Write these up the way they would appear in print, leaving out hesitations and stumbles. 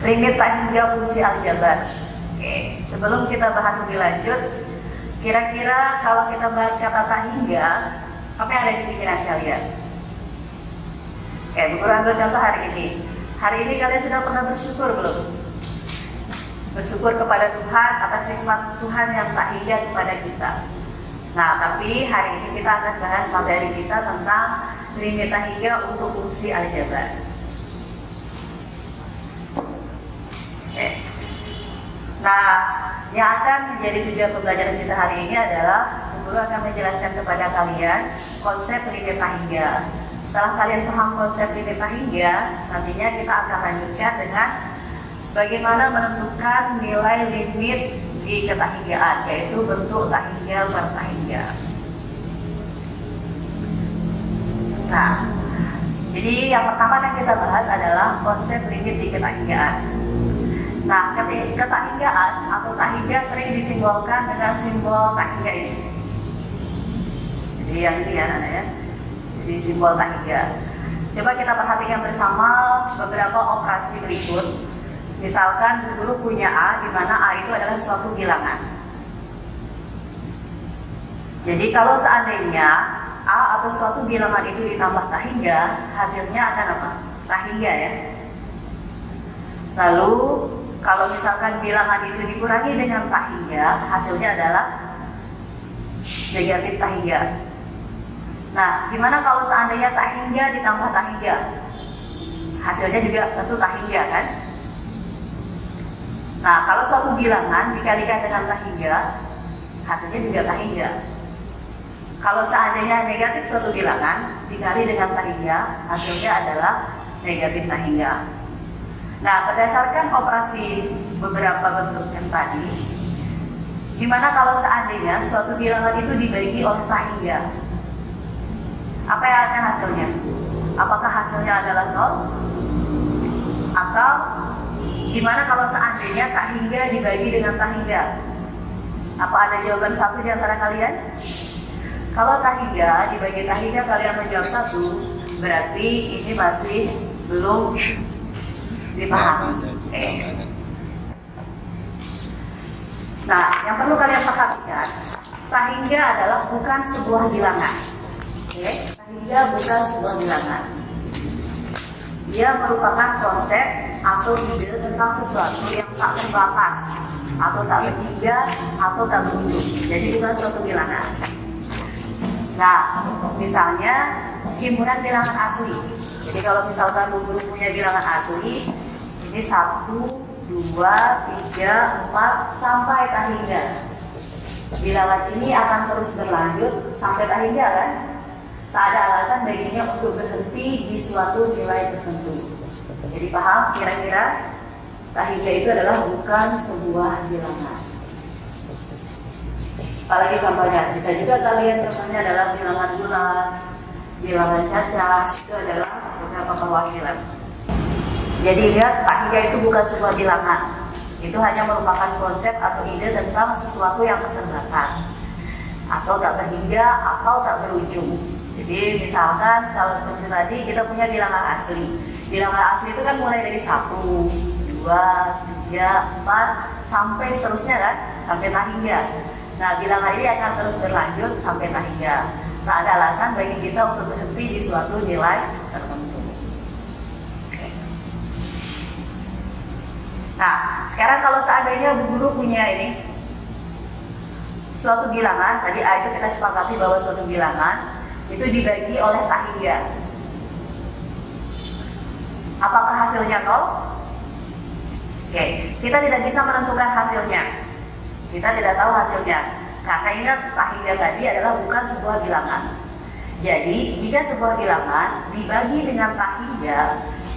limit tak hingga fungsi aljabar. Oke, sebelum kita bahas lebih lanjut, kira-kira kalau kita bahas kata tak hingga, apa yang ada di pikiran kalian? Oke, Bu Guru ambil contoh hari ini. Hari ini kalian sudah pernah bersyukur belum? Bersyukur kepada Tuhan atas nikmat Tuhan yang tak hingga kepada kita. Nah, tapi hari ini kita akan bahas materi kita tentang limit tak hingga untuk fungsi aljabar. Oke. Nah, yang akan menjadi tujuan pembelajaran kita hari ini adalah Bu Guru akan menjelaskan kepada kalian konsep limit tak hingga. Setelah kalian paham konsep limit tak hingga, nantinya kita akan lanjutkan dengan bagaimana menentukan nilai limit di ketahinggaan, yaitu bentuk tak hingga per tak hingga. Nah, jadi yang pertama yang kita bahas adalah konsep limit di ketahinggaan. Nah, ketahinggaan atau tak hingga sering disimbolkan dengan simbol tak hingga ini. Jadi yang ini ya. Jadi simbol tak hingga. Coba kita perhatikan bersama beberapa operasi berikut. Misalkan Bu Guru punya A, di mana A itu adalah suatu bilangan. Jadi kalau seandainya A atau suatu bilangan itu ditambah tak hingga, hasilnya akan apa? Tak hingga ya. Lalu kalau misalkan bilangan itu dikurangi dengan tak hingga, hasilnya adalah negatif tak hingga. Nah, gimana kalau seandainya tak hingga ditambah tak hingga? Hasilnya juga tentu tak hingga kan? Nah, kalau suatu bilangan dikalikan dengan tak hingga, hasilnya juga tak hingga. Kalau seandainya negatif suatu bilangan dikali dengan tak hingga, hasilnya adalah negatif tak hingga. Nah, berdasarkan operasi beberapa bentuk yang tadi, gimana kalau seandainya suatu bilangan itu dibagi oleh tak hingga? Apa yang akan hasilnya? Apakah hasilnya adalah 0? Atau gimana kalau seandainya tak hingga dibagi dengan tak hingga? Apa ada jawaban satu di antara kalian? Kalau tak hingga dibagi tak hingga kalian menjawab 1, berarti ini masih belum dipahami. Nah, yang perlu kalian perhatikan, tak hingga adalah bukan sebuah bilangan. Tak hingga bukan sebuah bilangan. Dia merupakan konsep atau ide tentang sesuatu yang tak terbatas, atau tak berhingga, atau tak berujung. Jadi bukan suatu bilangan. Nah, misalnya himpunan bilangan asli. Jadi kalau misalkan Bu Guru punya bilangan asli, ini 1, 2, 3, 4 sampai tak hingga. Bilangan ini akan terus berlanjut sampai tak hingga kan? Tak ada alasan baginya untuk berhenti di suatu nilai tertentu. Jadi paham kira-kira tak hingga itu adalah bukan sebuah bilangan. Apalagi contohnya, bisa juga kalian contohnya adalah bilangan bulat, bilangan cacat, itu adalah beberapa perwakilan. Jadi lihat, tak hingga itu bukan sebuah bilangan. Itu hanya merupakan konsep atau ide tentang sesuatu yang terbatas, atau tak berhingga, atau tak berujung. Jadi misalkan kalau seperti tadi kita punya bilangan asli. Bilangan asli itu kan mulai dari 1, 2, 3, 4 sampai seterusnya kan, sampai tak hingga. Nah, bilangan ini akan terus berlanjut sampai tak hingga. Tak ada alasan bagi kita untuk berhenti di suatu nilai tertentu. Nah, sekarang kalau seandainya Bu Guru punya ini suatu bilangan, tadi A itu kita sepakati bahwa suatu bilangan itu dibagi oleh tak hingga. Apakah hasilnya 0? Oke, kita tidak bisa menentukan hasilnya. Kita tidak tahu hasilnya. Karena ingat, tak hingga tadi adalah bukan sebuah bilangan. Jadi, jika sebuah bilangan dibagi dengan tak hingga,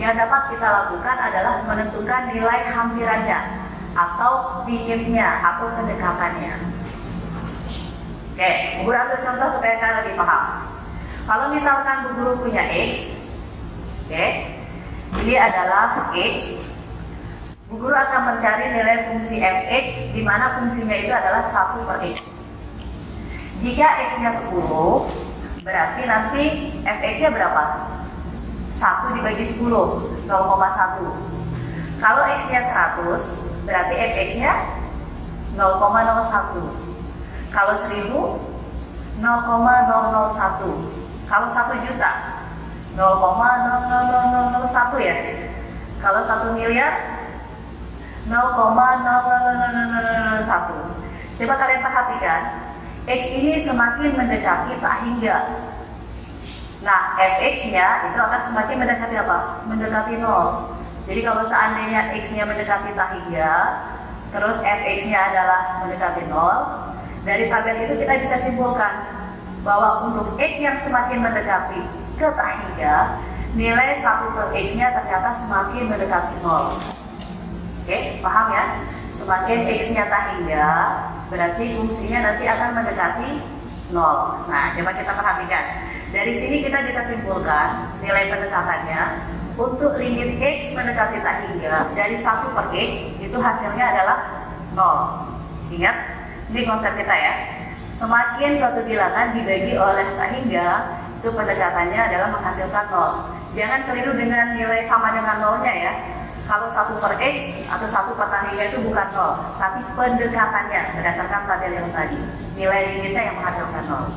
yang dapat kita lakukan adalah menentukan nilai hampirannya atau limitnya atau pendekatannya. Oke, Bu Guru ambil contoh supaya kalian lebih paham. Kalau misalkan Bu Guru punya X, oke, ini adalah X. Bu Guru akan mencari nilai fungsi fx di mana fungsinya itu adalah 1/x. Jika x-nya 10, berarti nanti fx-nya berapa? 1 dibagi 10, 0,1. Kalau X-nya 100, berarti fx-nya 0,01. Kalau 1000, 0,001. Kalau 1 juta, 0,00001 ya. Kalau 1 miliar, 0,00001. Coba kalian perhatikan, X ini semakin mendekati tak hingga. Nah, fx-nya itu akan semakin mendekati apa? Mendekati 0. Jadi kalau seandainya X-nya mendekati tak hingga, terus fx-nya adalah mendekati 0, dari tabel itu kita bisa simpulkan bahwa untuk X yang semakin mendekati ke tak hingga, nilai 1 per X-nya ternyata semakin mendekati 0. Oke, paham ya? Semakin X-nya tak hingga, berarti fungsinya nanti akan mendekati 0. Nah, coba kita perhatikan. Dari sini kita bisa simpulkan nilai pendekatannya untuk limit X mendekati tak hingga dari 1 per X itu hasilnya adalah 0. Ingat, ini konsep kita ya. Semakin suatu bilangan dibagi oleh tak hingga, itu pendekatannya adalah menghasilkan 0. Jangan keliru dengan nilai sama dengan 0-nya ya. Kalau 1 per X atau 1 per tak hingga itu bukan 0, tapi pendekatannya berdasarkan tabel yang tadi. Nilai limitnya yang menghasilkan 0.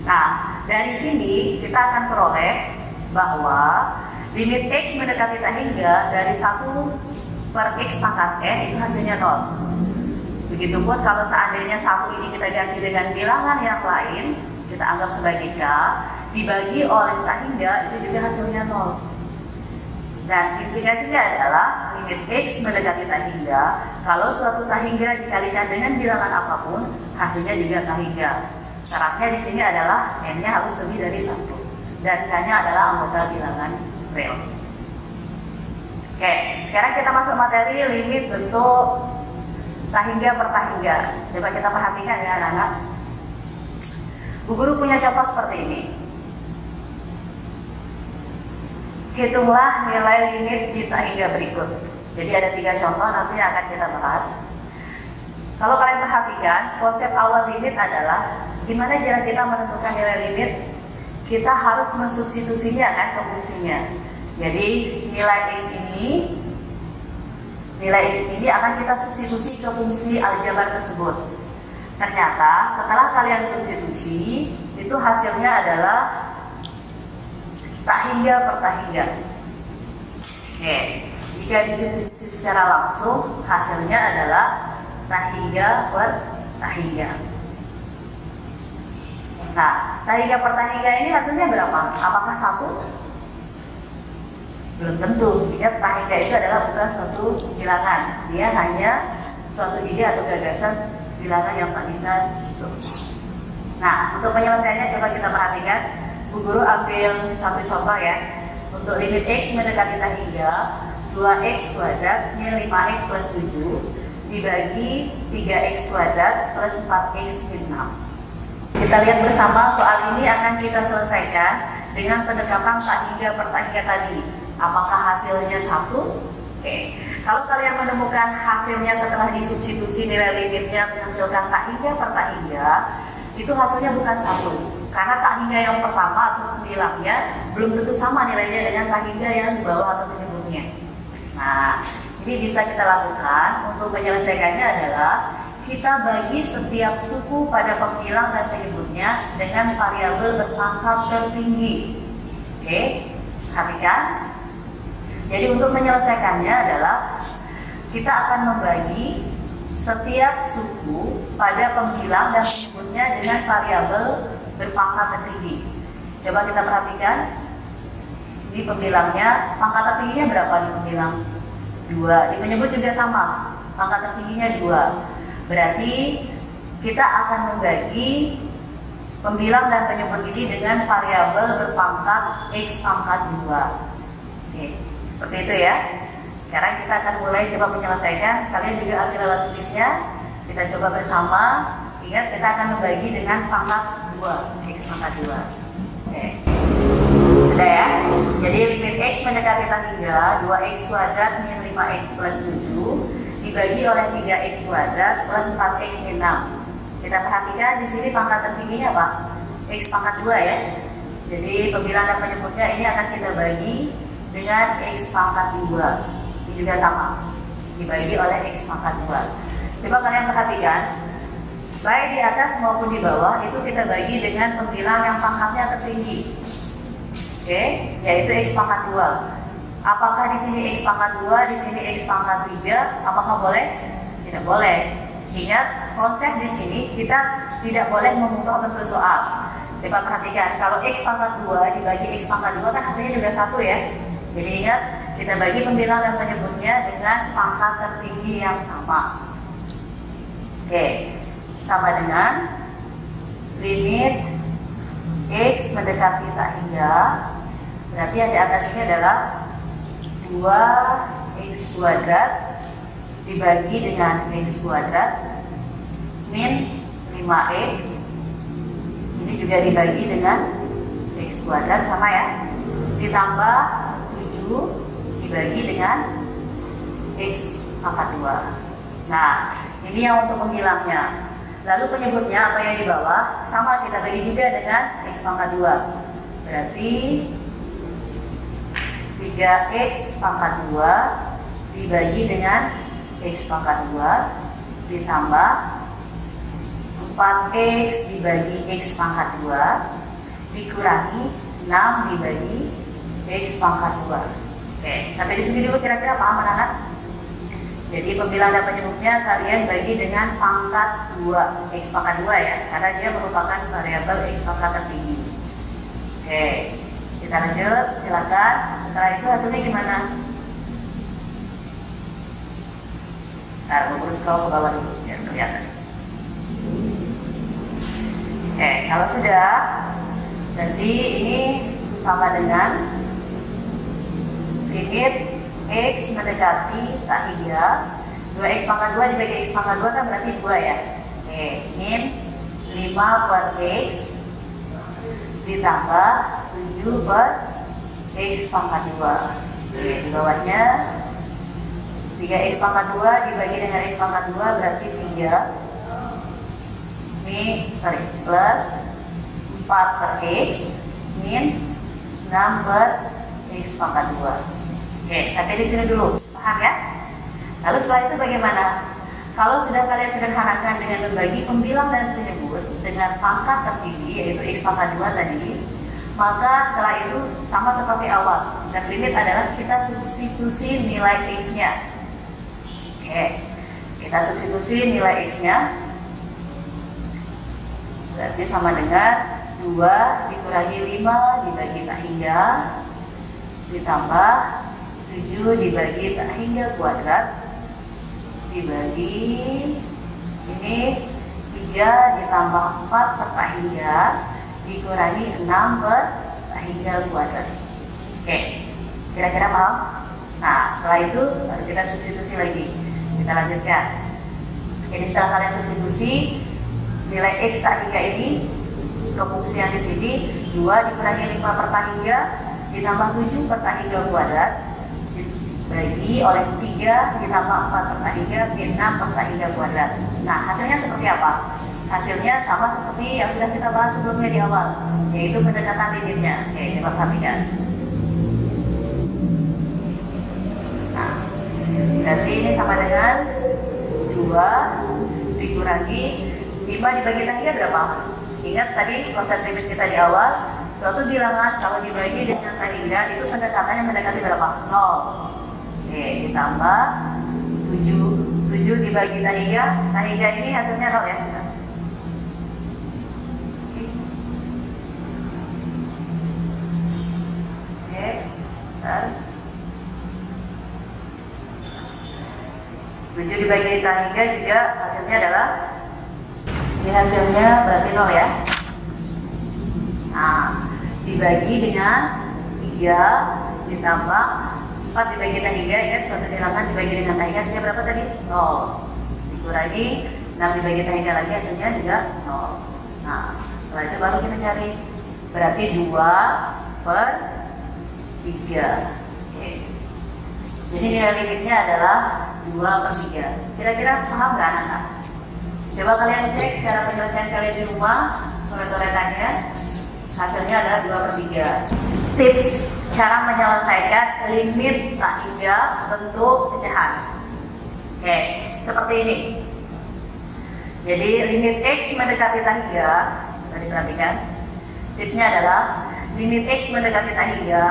Nah, dari sini kita akan peroleh bahwa limit X mendekati tak hingga dari 1 per X pangkat N itu hasilnya 0. Begitupun kalau seandainya 1 ini kita ganti dengan bilangan yang lain, kita anggap sebagai K, dibagi oleh tak hingga itu juga hasilnya 0. Dan implikasinya adalah limit X mendekati tak hingga, kalau suatu tak hingga dikalikan dengan bilangan apapun, hasilnya juga tak hingga. Syaratnya di sini adalah N-nya harus lebih dari 1 dan K-nya adalah anggota bilangan real. Oke, sekarang kita masuk materi limit bentuk tak hingga per tak hingga. Coba kita perhatikan ya anak-anak. Bu guru punya contoh seperti ini. Hitunglah nilai limit di tak hingga berikut. Jadi ada 3 contoh nanti akan kita bahas. Kalau kalian perhatikan, konsep awal limit adalah gimana cara kita menentukan nilai limit. Kita harus mensubstitusinya kan ke fungsinya. Jadi nilai X ini akan kita substitusi ke fungsi aljabar tersebut. Ternyata setelah kalian substitusi, itu hasilnya adalah tak hingga per tak hingga. Oke, jika disubstitusi secara langsung, hasilnya adalah tak hingga per tak hingga. Nah, tak hingga per tak hingga ini hasilnya berapa? Apakah 1? Belum tentu. Ingat, tak hingga itu adalah bukan suatu bilangan. Dia hanya suatu ide atau gagasan bilangan yang tak bisa dihitung. Nah, untuk penyelesaiannya coba kita perhatikan. Bu guru ambil satu contoh ya. Untuk limit X mendekati tak hingga, 2X kuadrat min 5X plus 7 dibagi 3X kuadrat plus 4X min 6. Kita lihat bersama, soal ini akan kita selesaikan dengan pendekatan tak hingga per tak hingga tadi. Apakah hasilnya 1? Oke. Kalau kalian menemukan hasilnya setelah disubstitusi nilai limitnya menghasilkan tak hingga per tak hingga, itu hasilnya bukan 1. Karena tak hingga yang pertama atau bilangnya belum tentu sama nilainya dengan tak hingga yang di bawah atau penyebutnya. Nah, ini bisa kita lakukan. Untuk menyelesaikannya adalah kita bagi setiap suku pada pembilang dan penyebutnya dengan variabel berpangkat tertinggi. Oke, perhatikan. Jadi untuk menyelesaikannya adalah kita akan membagi setiap suku pada pembilang dan penyebutnya dengan variabel berpangkat tertinggi. Coba kita perhatikan. Di pembilangnya, pangkat tertingginya berapa di pembilang? 2. Di penyebut juga sama, pangkat tertingginya 2. Berarti kita akan membagi pembilang dan penyebut ini dengan variabel berpangkat X pangkat 2. Oke, seperti itu ya. Sekarang kita akan mulai coba menyelesaikan. Kalian juga ambil alat tulisnya. Kita coba bersama. Ingat, kita akan membagi dengan pangkat 2, X pangkat 2. Oke. Sudah ya? Jadi limit X mendekati tak hingga 2X kuadrat min 5X plus 7 dibagi oleh 3X kuadrat plus 4X min 6. Kita perhatikan di sini pangkat tertingginya apa? X pangkat 2 ya. Jadi pembilang dan penyebutnya ini akan kita bagi dengan X pangkat 2. Ini juga sama, dibagi oleh X pangkat 2. Coba kalian perhatikan, baik di atas maupun di bawah itu kita bagi dengan pembilang yang pangkatnya tertinggi. Oke, yaitu X pangkat 2. Apakah di sini X pangkat 2, di sini X pangkat 3? Apakah boleh? Tidak boleh. Ingat, konsep di sini kita tidak boleh mengubah bentuk soal. Coba perhatikan, kalau X pangkat 2 dibagi X pangkat 2 kan hasilnya juga 1 ya. Jadi ingat, kita bagi pembilang dan penyebutnya dengan pangkat tertinggi yang sama. Oke, sama dengan limit X mendekati tak hingga. Berarti yang di atas ini adalah 2x kuadrat dibagi dengan x kuadrat min 5x. Ini juga dibagi dengan x kuadrat sama ya, ditambah 7 dibagi dengan x pangkat 2. Nah, ini yang untuk pembilangnya. Lalu penyebutnya atau yang di bawah sama kita bagi juga dengan x pangkat 2. Berarti 3x pangkat 2 dibagi dengan x pangkat 2 ditambah 4x dibagi x pangkat 2 dikurangi 6 dibagi x pangkat 2. Oke, sampai di sini dulu kira-kira paham anak-anak? Jadi pembilang dan penyebutnya kalian bagi dengan pangkat 2, x pangkat 2 ya, karena dia merupakan variabel x pangkat tertinggi. Oke, kita lanjut, silakan. Setelah itu hasilnya gimana? Nah, urus kau ke bawah dulu biar kelihatan. Oke, kalau sudah, jadi ini sama dengan limit x mendekati tak hingga 2x pangkat 2 dibagi x pangkat 2 kan berarti 2 ya. Oke, min 5 per x ditambah 7 per x pangkat 2. Oke, di bawahnya 3x pangkat 2 dibagi dengan x pangkat 2 berarti 3 plus 4 per x min 6 per x pangkat 2. Oke, sampai di sini dulu, paham ya? Lalu setelah itu bagaimana? Kalau sudah kalian sederhanakan dengan membagi pembilang dan penyebut dengan pangkat tertinggi yaitu x pangkat 2 tadi, maka setelah itu sama seperti awal. Z limit adalah kita substitusi nilai x-nya. Oke, kita substitusi nilai x-nya. Berarti sama dengan 2 dikurangi 5 dibagi tak hingga ditambah 7 dibagi tak hingga kuadrat dibagi ini 3 ditambah 4 per tak hingga dikurangi 6 per tak hingga kuadrat. Oke, kira-kira paham? Nah, setelah itu baru kita substitusi lagi. Kita lanjutkan. Jadi setelah kalian substitusi nilai x tak hingga ini ke fungsi yang di sini 2 dikurangi 5 per tak hingga ditambah 7 per tak hingga kuadrat dibagi oleh 3 ditambah 4 per tak hingga min 6 per tak hingga kuadrat. Nah, hasilnya seperti apa? Hasilnya sama seperti yang sudah kita bahas sebelumnya di awal, yaitu pendekatan limitnya. Oke, coba perhatikan. Nah, berarti ini sama dengan 2 dikurangi 5 dibagi tak hingga berapa? Ingat tadi konsep limit kita di awal, suatu bilangan kalau dibagi dengan tak hingga itu pendekatannya mendekati berapa? 0. Oke, ditambah 7 dibagi tak hingga ini hasilnya 0 ya. Oke, bentar. 7 dibagi tak hingga juga hasilnya adalah ini hasilnya berarti 0 ya. Nah, dibagi dengan 3 ditambah 4 dibagi tak hingga, ingat suatu bilangan dibagi dengan tak hingga hasilnya berapa tadi? 0. Dikurangi 6 dibagi tak hingga lagi hasilnya juga 0. Nah, setelah itu baru kita cari. Berarti 2 per 3. Oke. Jadi nilai limitnya adalah 2 per 3. Kira-kira paham gak anak-anak? Coba kalian cek cara penyelesaian kalian di rumah, coret-coretannya. Hasilnya adalah 2 per 3. tips cara menyelesaikan limit tak hingga bentuk pecahan. Oke, seperti ini. Jadi limit X mendekati tak hingga, tadi perhatikan. Tipsnya adalah limit X mendekati tak hingga.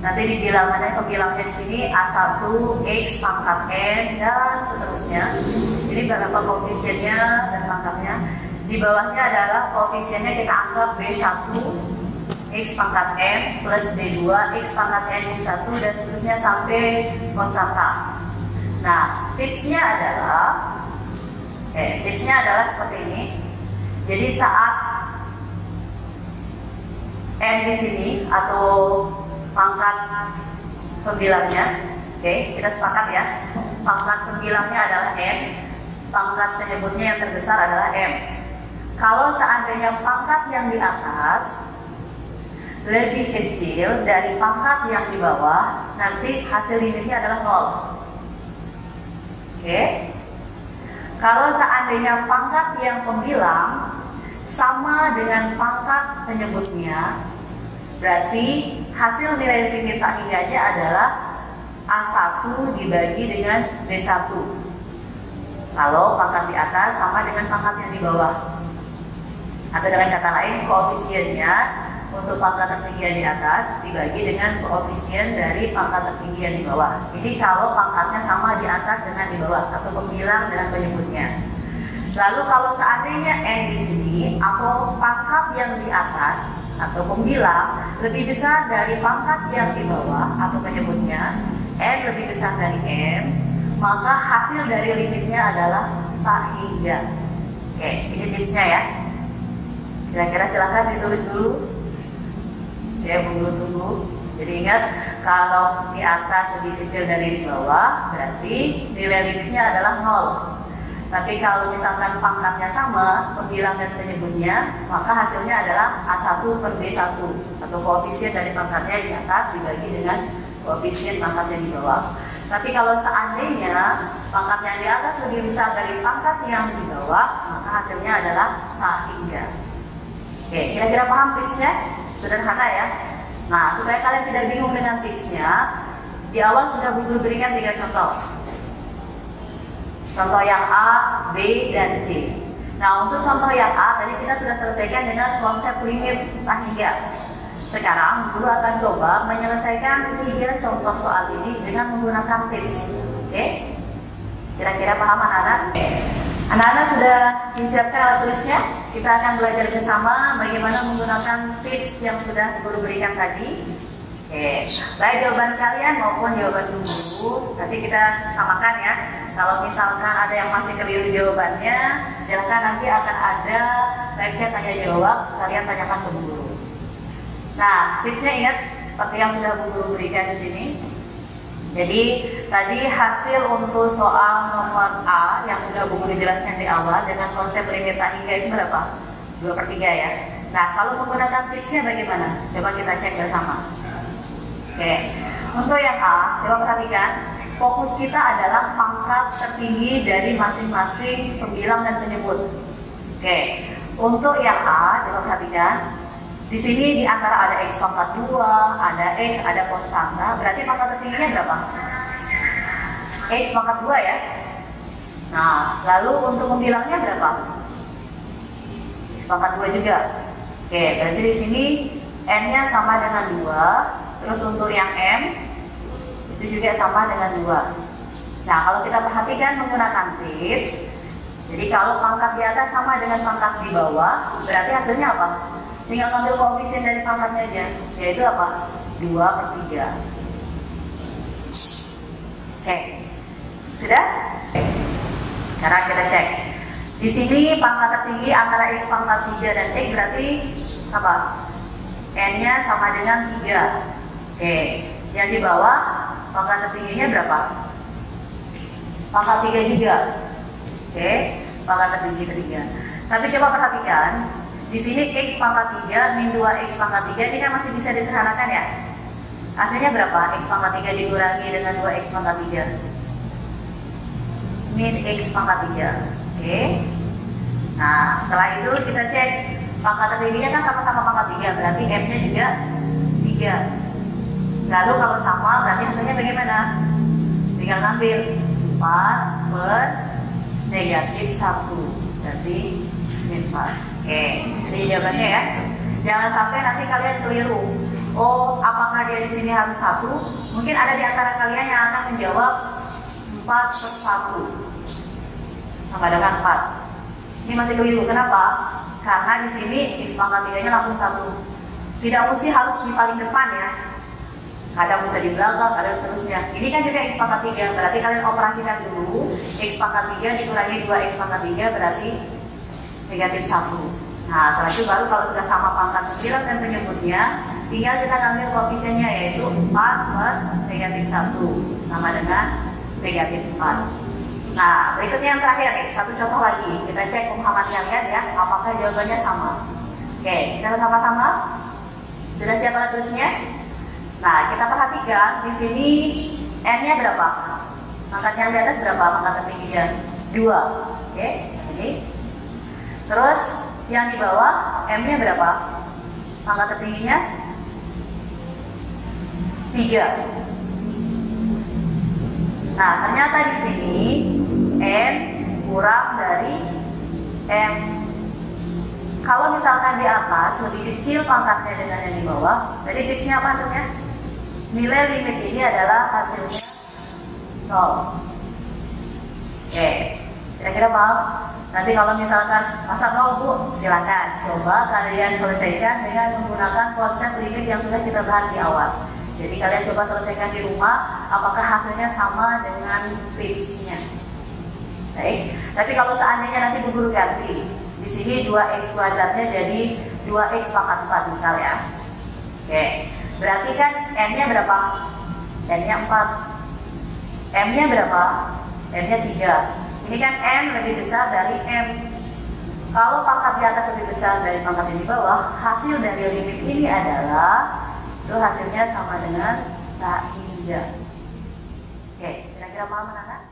Nanti di bilangannya, pembilangnya di sini A1 X pangkat N dan seterusnya. Ini berapa koefisiennya dan pangkatnya. Di bawahnya adalah koefisiennya kita anggap B1 X pangkat N plus B2 X pangkat N min 1 dan seterusnya sampai konstanta. Nah, tipsnya adalah seperti ini. Jadi saat N di sini atau pangkat pembilangnya, kita sepakat ya. Pangkat pembilangnya adalah N, pangkat penyebutnya yang terbesar adalah M. Kalau seandainya pangkat yang di atas lebih kecil dari pangkat yang di bawah, nanti hasil limitnya adalah 0. Kalau seandainya pangkat yang pembilang sama dengan pangkat penyebutnya, berarti hasil nilai limit tak hingganya adalah A1 dibagi dengan B1. Kalau pangkat di atas sama dengan pangkat yang di bawah. Atau dengan kata lain, koefisiennya untuk pangkat tertinggi yang di atas dibagi dengan koefisien dari pangkat tertinggi yang di bawah. Jadi kalau pangkatnya sama di atas dengan di bawah, atau pembilang dengan penyebutnya. Lalu kalau seandainya N di sini atau pangkat yang di atas atau pembilang lebih besar dari pangkat yang di bawah atau penyebutnya, N lebih besar dari M, maka hasil dari limitnya adalah tak hingga. Ini tipsnya ya. Kira-kira silakan ditulis dulu. Tunggu. Jadi ingat, kalau di atas lebih kecil dari di bawah, berarti nilai limitnya adalah 0. Tapi kalau misalkan pangkatnya sama, pembilang dan penyebutnya, maka hasilnya adalah A1 per B1 atau koefisien dari pangkatnya di atas dibagi dengan koefisien pangkatnya di bawah. Tapi kalau seandainya pangkat yang di atas lebih besar dari pangkat yang di bawah, maka hasilnya adalah tak hingga. Kira-kira paham tipsnya? Sederhana ya. Nah, supaya kalian tidak bingung dengan tipsnya, di awal sudah Bu Guru berikan 3 contoh. Contoh yang A, B, dan C. Nah, untuk contoh yang A, tadi kita sudah selesaikan dengan konsep limit tak hingga. Sekarang, Guru akan coba menyelesaikan 3 contoh soal ini dengan menggunakan tips. Kira-kira paham anak-anak? Anak-anak sudah disiapkan alat tulisnya? Kita akan belajar bersama bagaimana menggunakan tips yang sudah Guru berikan tadi. Baik jawaban kalian maupun jawaban Guru, nanti kita samakan ya. Kalau misalkan ada yang masih keliru jawabannya, silahkan nanti akan ada live chat tanya jawab, kalian tanyakan ke Guru. Nah, tipsnya ingat seperti yang sudah Bu Guru berikan di sini. Jadi tadi hasil untuk soal nomor A yang sudah Bu Guru jelaskan di awal dengan konsep limit tak hingga itu berapa? 2/3 ya. Nah, kalau menggunakan tipsnya bagaimana? Coba kita cek bersama. Untuk yang A, coba perhatikan. Fokus kita adalah pangkat tertinggi dari masing-masing pembilang dan penyebut. Untuk yang A, coba perhatikan. Di sini di antara ada X pangkat 2, ada X, ada konstanta. Berarti pangkat tertingginya berapa? X pangkat 2 ya. Nah, lalu untuk pembilangnya berapa? X pangkat 2 juga. Berarti di sini N-nya sama dengan 2. Terus untuk yang M, itu juga sama dengan 2. Nah, kalau kita perhatikan menggunakan tips, jadi kalau pangkat di atas sama dengan pangkat di bawah, berarti hasilnya apa? Tinggal ngambil koefisien dari pangkatnya aja, yaitu apa? 2/3. Sudah? Sekarang kita cek. Di sini pangkat tertinggi antara X pangkat 3 dan X berarti apa? N-nya sama dengan 3. Yang di bawah pangkat tertingginya berapa? Pangkat 3 juga. Pangkat tertinggi 3. Tapi coba perhatikan. Di sini X pangkat 3 min 2X pangkat 3 ini kan masih bisa disederhanakan ya. Hasilnya berapa? X pangkat 3 dikurangi dengan 2X pangkat 3 min X pangkat 3. Nah, setelah itu kita cek pangkat tertingginya kan sama-sama pangkat 3, berarti M-nya juga 3. 3. Lalu kalau sama berarti hasilnya bagaimana? Tinggal ngambil 4 per negatif 1, berarti 4. Oke, jadi jawabannya ya. Jangan sampai nanti kalian keliru. Oh, apakah dia di sini harus 1? Mungkin ada di antara kalian yang akan menjawab 4 per 1 sama dengan 4. Ini masih keliru. Kenapa? Karena di sini x pangkat 3-nya langsung 1. Tidak mesti harus di paling depan ya. Kadang bisa di belakang, kadang seterusnya. Ini kan juga x pangkat 3. Berarti kalian operasikan dulu. X pangkat 3 dikurangi 2x pangkat 3 berarti negatif 1. Nah, setelah itu baru kalau sudah sama pangkat 9 dan penyebutnya, tinggal kita ambil koefisiennya yaitu 4 per negatif 1 sama dengan negatif 4. Nah, berikutnya yang terakhir nih, satu contoh lagi. Kita cek pemahaman kalian ya, apakah jawabannya sama. Oke, kita bersama-sama. Sudah siap alat tulisnya? Nah, kita perhatikan di sini n-nya berapa? Pangkat yang di atas berapa? Pangkat tertingginya 2. Oke, ini. Terus yang di bawah m-nya berapa? Pangkat tertingginya 3. Nah, ternyata di sini n kurang dari m. Kalau misalkan di atas lebih kecil pangkatnya dengan yang di bawah, jadi fixnya apa hasilnya? Nilai limit ini adalah hasilnya 0. Oke, kira-kira paham? Nanti kalau misalkan masa 0 Bu, silakan coba kalian selesaikan dengan menggunakan konsep limit yang sudah kita bahas di awal. Jadi kalian coba selesaikan di rumah, apakah hasilnya sama dengan fixnya. Baik, tapi kalau seandainya nanti Bu Guru ganti, di sini 2x kuadratnya jadi 2x pangkat 4 misal ya. Oke, berarti kan n-nya berapa? N-nya 4. M-nya berapa? M-nya 3. Ini kan n lebih besar dari m. Kalau pangkat di atas lebih besar dari pangkat yang di bawah, hasil dari limit ini adalah itu hasilnya sama dengan tak hingga. Oke, kira-kira paham anak-anak?